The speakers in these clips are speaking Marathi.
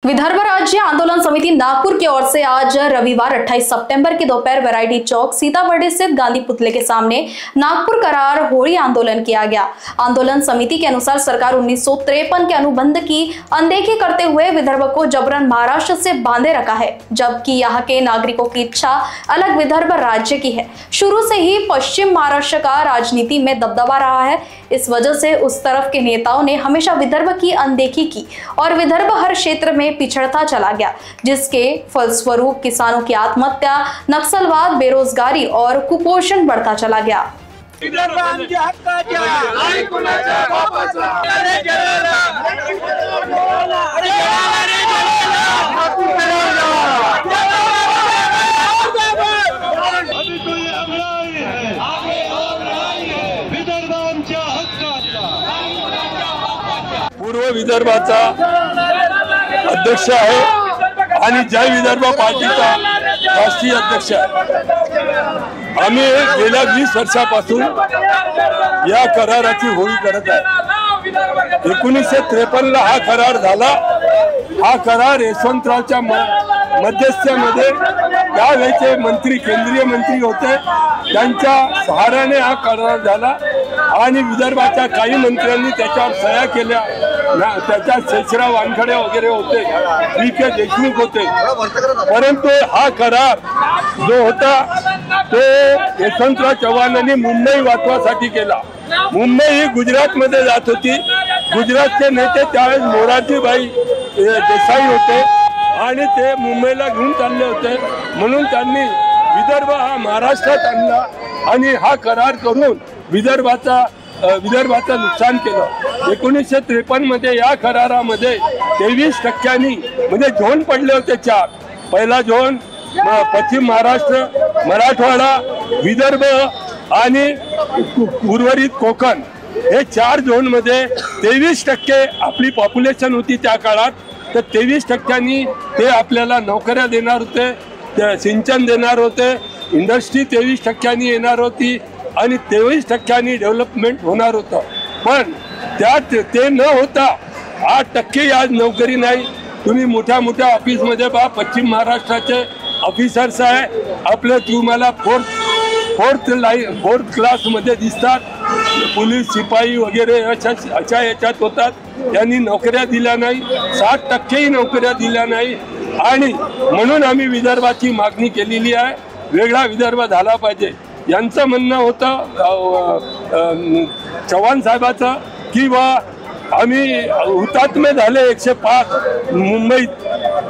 विदर्भ राज्य आंदोलन समिति नागपुर की ओर से आज रविवार 28 सितंबर की दोपहर वैरायटी चौक सीताबर्डी स्थित गांधी पुतले के सामने नागपुर करार होड़ी आंदोलन किया गया। आंदोलन समिति के अनुसार सरकार 1953 के अनुबंध की अनदेखी करते हुए विदर्भ को जबरन महाराष्ट्र से बांधे रखा है, जबकि यहाँ के नागरिकों की इच्छा अलग विदर्भ राज्य की है। शुरू से ही पश्चिम महाराष्ट्र का राजनीति में दबदबा रहा है। इस वजह से उस तरफ के नेताओं ने हमेशा विदर्भ की अनदेखी की और विदर्भ हर क्षेत्र में पिछड़ता चला गया, जिसके फलस्वरूप किसानों की आत्महत्या, नक्सलवाद, बेरोजगारी और कुपोषण बढ़ता चला गया। पूर्व विदर्भाचा अध्यक्ष आहे आणि जय विदर्भ पार्टीचा राष्ट्रीय अध्यक्ष आहे। आम्ही गेल्या 20 वर्षापासून या कराराची होळी करत आहे। 1953 ला हा करार झाला। हा करार यशवंतरावच्या मध्यस्थ्यामध्ये त्यावेळेचे मंत्री, केंद्रीय मंत्री होते, त्यांच्या सहाऱ्याने हा करार झाला आणि विदर्भाच्या काही मंत्र्यांनी त्याच्यावर सह्या केल्या। त्याच्यात शेषराव वानखडे वगैरे होते, पी.के. देशमुख होते, परंतु हा करार जो होता तो यशवंतराव चव्हाणांनी मुंबई वाचवासाठी केला। मुंबई ही गुजरातमध्ये जात होती। गुजरातचे नेते त्यावेळेस मोरारजीभाई देसाई होते आणि ते मुंबईला घेऊन चालले होते, म्हणून त्यांनी विदर्भ हा महाराष्ट्रात आणला आणि हा करार करून विदर्भाचं नुकसान केलं। 1953 मध्ये या करारामध्ये 23% म्हणजे झोन पडले होते 4। पहिला झोन पश्चिम महाराष्ट्र, मराठवाडा, विदर्भ आणि उर्वरित कोकण, हे 4 झोन मध्ये 23% आपली पॉप्युलेशन होती त्या काळात। तर 23% ते आपल्याला नोकऱ्या देणार होते, सिंचन देणार होते, इंडस्ट्री 23% येणार होती आणि 23% डेव्हलपमेंट होणार होतं। पण त्यात ते न होता 8% आज नोकरी नाही। तुम्ही मोठ्या मोठ्या ऑफिसमध्ये पहा, पश्चिम महाराष्ट्राचे ऑफिसर्स आहे आपले, तुम्हाला फोर्थ क्लासमध्ये दिसतात, पोलीस, शिपाई वगैरे अशा याच्यात होतात। त्यांनी नोकऱ्या दिल्या नाही, 60% नोकऱ्या दिल्या नाही आणि म्हणून आम्ही विदर्भाची मागणी केलेली आहे, वेगळा विदर्भ झाला पाहिजे। यांचं म्हणणं होतं चव्हाण साहेबाचं की आम्ही हुतात्मे झाले 105 मुंबईत,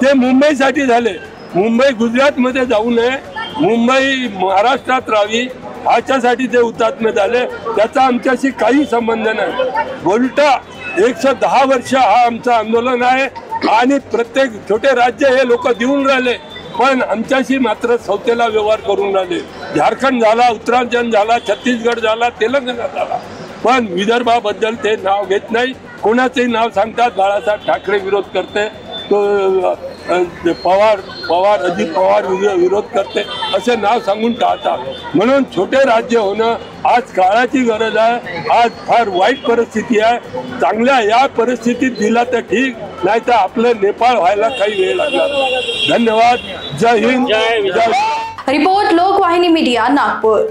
ते मुंबईसाठी झाले। मुंबई गुजरातमध्ये जाऊ नये, मुंबई महाराष्ट्रात राहावी ह्याच्यासाठी ते हुतात्मे झाले। त्याचा आमच्याशी काही संबंध नाही। उलटा 110 वर्ष हा आमचं आंदोलन आहे आणि प्रत्येक छोटे राज्य हे लोक देऊन राहिले, पण आमच्याशी मात्र सौतेला व्यवहार करून राहिले। झारखंड झाला, उत्तराखंड झाला, छत्तीसगड झाला, तेलंगणा झाला, पण विदर्भाबद्दल ते नाव घेत नाही। कोणाचंही नाव सांगतात, बाळासाहेब ठाकरे विरोध करते, तो अजित पवार विरोध करते, असे नाव सांगून टाळतात। म्हणून छोटे राज्य होणं आज काळाची गरज आहे। आज फार वाईट परिस्थिती आहे। चांगल्या या परिस्थितीत दिला तर ठीक, नाही तर आपलं नेपाळ व्हायला काही वेळ लागणार। धन्यवाद। जय हिंद, जय रिपोर्ट लोकवाहिनी मीडिया, नागपुर।